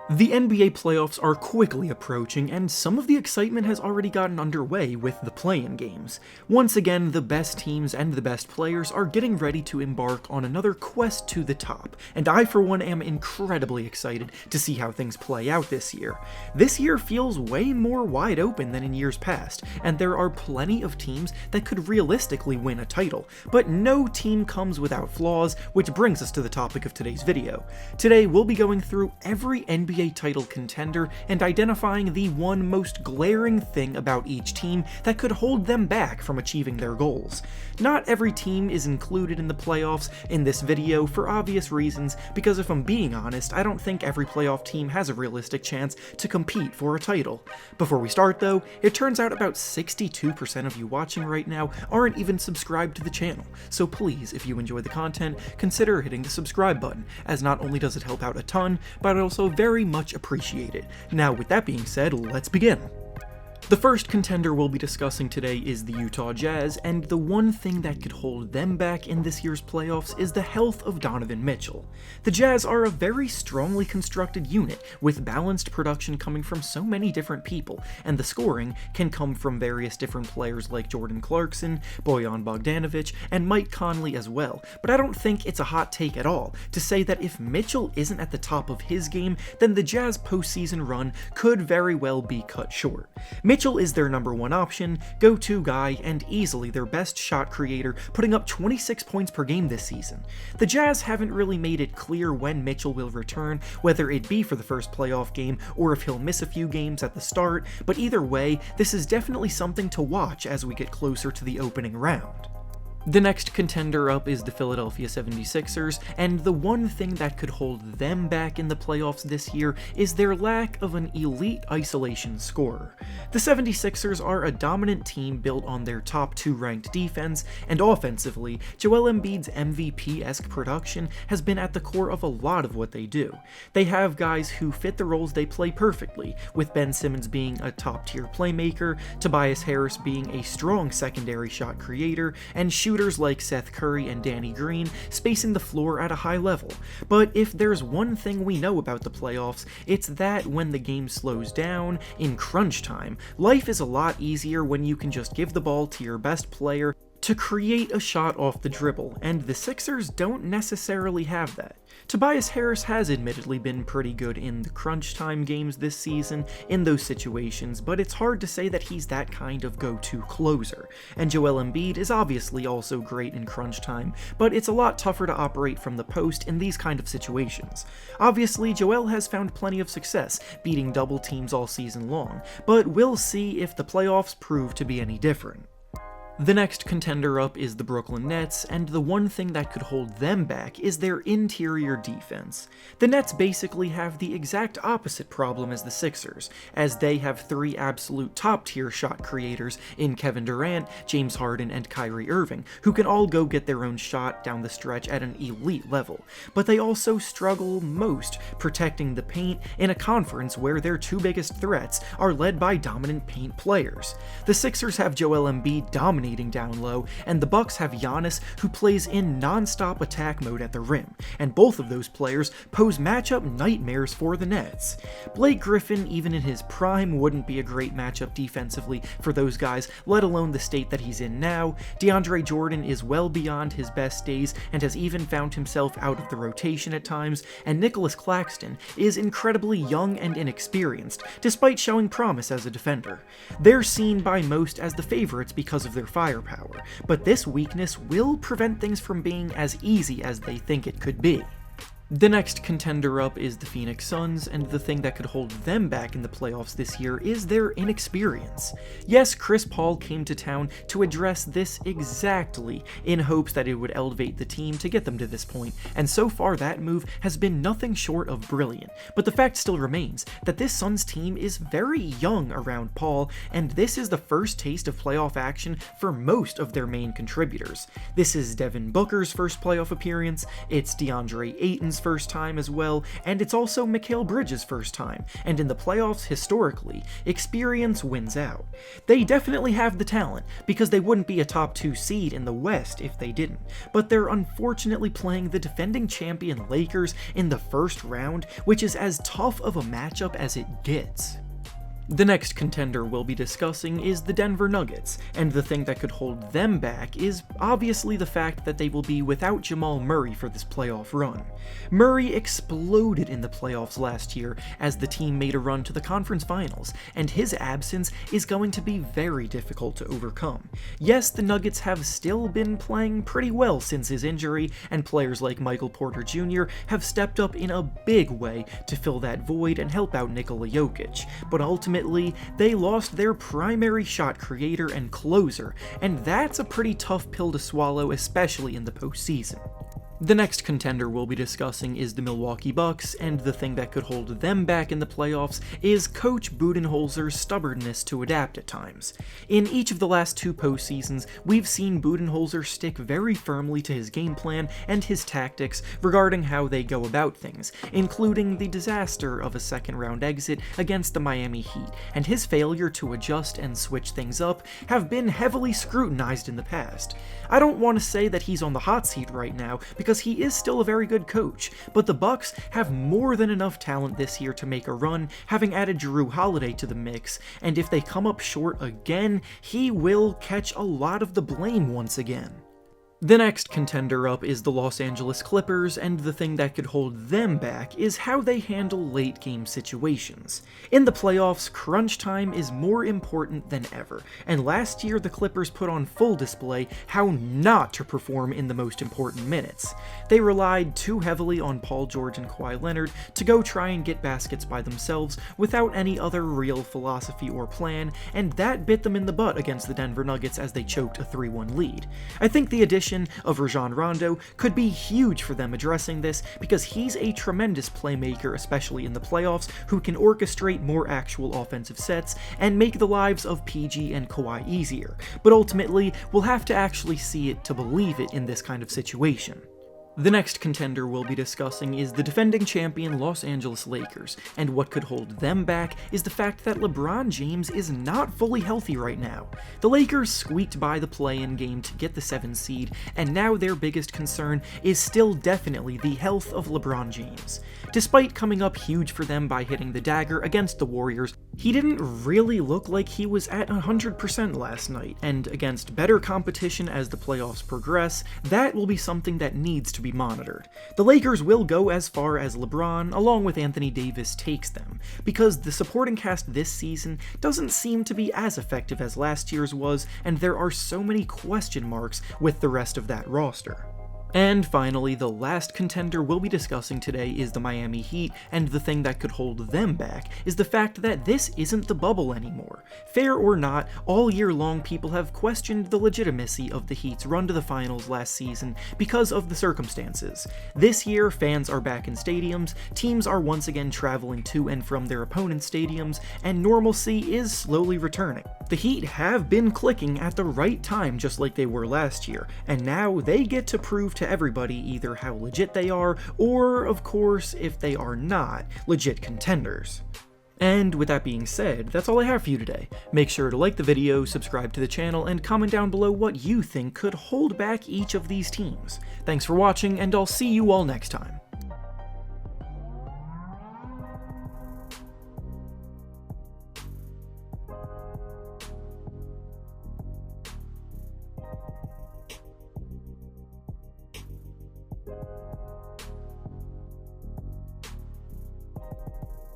The NBA playoffs are quickly approaching, and some of the excitement has already gotten underway with the play-in games. Once again, the best teams and the best players are getting ready to embark on another quest to the top, and I for one am incredibly excited to see how things play out this year. This year feels way more wide open than in years past, and there are plenty of teams that could realistically win a title, but no team comes without flaws, which brings us to the topic of today's video. Today we'll be going through every NBA title contender and identifying the one most glaring thing about each team that could hold them back from achieving their goals. Not every team is included in the playoffs in this video for obvious reasons, because if I'm being honest, I don't think every playoff team has a realistic chance to compete for a title. Before we start though, it turns out about 62% of you watching right now aren't even subscribed to the channel, so please, if you enjoy the content, consider hitting the subscribe button, as not only does it help out a ton, but also very much appreciated. Now with that being said, let's begin. The first contender we'll be discussing today is the Utah Jazz, and the one thing that could hold them back in this year's playoffs is the health of Donovan Mitchell. The Jazz are a very strongly constructed unit, with balanced production coming from so many different people, and the scoring can come from various different players like Jordan Clarkson, Bojan Bogdanovic, and Mike Conley as well, but I don't think it's a hot take at all to say that if Mitchell isn't at the top of his game, then the Jazz postseason run could very well be cut short. Mitchell is their number one option, go-to guy, and easily their best shot creator, putting up 26 points per game this season. The Jazz haven't really made it clear when Mitchell will return, whether it be for the first playoff game or if he'll miss a few games at the start, but either way, this is definitely something to watch as we get closer to the opening round. The next contender up is the Philadelphia 76ers, and the one thing that could hold them back in the playoffs this year is their lack of an elite isolation scorer. The 76ers are a dominant team built on their top two ranked defense, and offensively, Joel Embiid's MVP-esque production has been at the core of a lot of what they do. They have guys who fit the roles they play perfectly, with Ben Simmons being a top-tier playmaker, Tobias Harris being a strong secondary shot creator, and shooters like Seth Curry and Danny Green spacing the floor at a high level. But if there's one thing we know about the playoffs, it's that when the game slows down, in crunch time, life is a lot easier when you can just give the ball to your best player to create a shot off the dribble, and the Sixers don't necessarily have that. Tobias Harris has admittedly been pretty good in the crunch time games this season in those situations, but it's hard to say that he's that kind of go-to closer. And Joel Embiid is obviously also great in crunch time, but it's a lot tougher to operate from the post in these kind of situations. Obviously, Joel has found plenty of success beating double teams all season long, but we'll see if the playoffs prove to be any different. The next contender up is the Brooklyn Nets, and the one thing that could hold them back is their interior defense. The Nets basically have the exact opposite problem as the Sixers, as they have three absolute top-tier shot creators in Kevin Durant, James Harden, and Kyrie Irving, who can all go get their own shot down the stretch at an elite level, but they also struggle most protecting the paint in a conference where their two biggest threats are led by dominant paint players. The Sixers have Joel Embiid dominating down low, and the Bucks have Giannis, who plays in non-stop attack mode at the rim, and both of those players pose matchup nightmares for the Nets. Blake Griffin, even in his prime, wouldn't be a great matchup defensively for those guys, let alone the state that he's in now. DeAndre Jordan is well beyond his best days and has even found himself out of the rotation at times, and Nicholas Claxton is incredibly young and inexperienced, despite showing promise as a defender. They're seen by most as the favorites because of their firepower, but this weakness will prevent things from being as easy as they think it could be. The next contender up is the Phoenix Suns, and the thing that could hold them back in the playoffs this year is their inexperience. Yes, Chris Paul came to town to address this exactly in hopes that it would elevate the team to get them to this point, and so far that move has been nothing short of brilliant, but the fact still remains that this Suns team is very young around Paul, and this is the first taste of playoff action for most of their main contributors. This is Devin Booker's first playoff appearance, it's DeAndre Ayton's LeBron's first time as well, and it's also Mikal Bridges' first time, and in the playoffs, historically, experience wins out. They definitely have the talent, because they wouldn't be a top 2 seed in the West if they didn't, but they're unfortunately playing the defending champion Lakers in the first round, which is as tough of a matchup as it gets. The next contender we'll be discussing is the Denver Nuggets, and the thing that could hold them back is obviously the fact that they will be without Jamal Murray for this playoff run. Murray exploded in the playoffs last year as the team made a run to the conference finals, and his absence is going to be very difficult to overcome. Yes, the Nuggets have still been playing pretty well since his injury, and players like Michael Porter Jr. have stepped up in a big way to fill that void and help out Nikola Jokic, but ultimately they lost their primary shot creator and closer, and that's a pretty tough pill to swallow, especially in the postseason. The next contender we'll be discussing is the Milwaukee Bucks, and the thing that could hold them back in the playoffs is Coach Budenholzer's stubbornness to adapt at times. In each of the last 2 postseasons, we've seen Budenholzer stick very firmly to his game plan and his tactics regarding how they go about things, including the disaster of a second-round exit against the Miami Heat, and his failure to adjust and switch things up have been heavily scrutinized in the past. I don't want to say that he's on the hot seat right now, because he is still a very good coach, but the Bucks have more than enough talent this year to make a run, having added Jrue Holiday to the mix, and if they come up short again, he will catch a lot of the blame once again. The next contender up is the Los Angeles Clippers, and the thing that could hold them back is how they handle late-game situations. In the playoffs, crunch time is more important than ever, and last year the Clippers put on full display how not to perform in the most important minutes. They relied too heavily on Paul George and Kawhi Leonard to go try and get baskets by themselves without any other real philosophy or plan, and that bit them in the butt against the Denver Nuggets as they choked a 3-1 lead. I think the addition of Rajon Rondo could be huge for them addressing this, because he's a tremendous playmaker, especially in the playoffs, who can orchestrate more actual offensive sets and make the lives of PG and Kawhi easier, but ultimately we'll have to actually see it to believe it in this kind of situation. The next contender we'll be discussing is the defending champion Los Angeles Lakers, and what could hold them back is the fact that LeBron James is not fully healthy right now. The Lakers squeaked by the play-in game to get the 7th seed, and now their biggest concern is still definitely the health of LeBron James. Despite coming up huge for them by hitting the dagger against the Warriors, he didn't really look like he was at 100% last night, and against better competition as the playoffs progress, that will be something that needs to be monitored. The Lakers will go as far as LeBron, along with Anthony Davis, takes them, because the supporting cast this season doesn't seem to be as effective as last year's was, and there are so many question marks with the rest of that roster. And finally, the last contender we'll be discussing today is the Miami Heat, and the thing that could hold them back is the fact that this isn't the bubble anymore. Fair or not, all year long people have questioned the legitimacy of the Heat's run to the finals last season because of the circumstances. This year, fans are back in stadiums, teams are once again traveling to and from their opponents' stadiums, and normalcy is slowly returning. The Heat have been clicking at the right time just like they were last year, and now they get to prove to everybody either how legit they are, or, of course, if they are not, legit contenders. And with that being said, that's all I have for you today. Make sure to like the video, subscribe to the channel, and comment down below what you think could hold back each of these teams. Thanks for watching, and I'll see you all next time.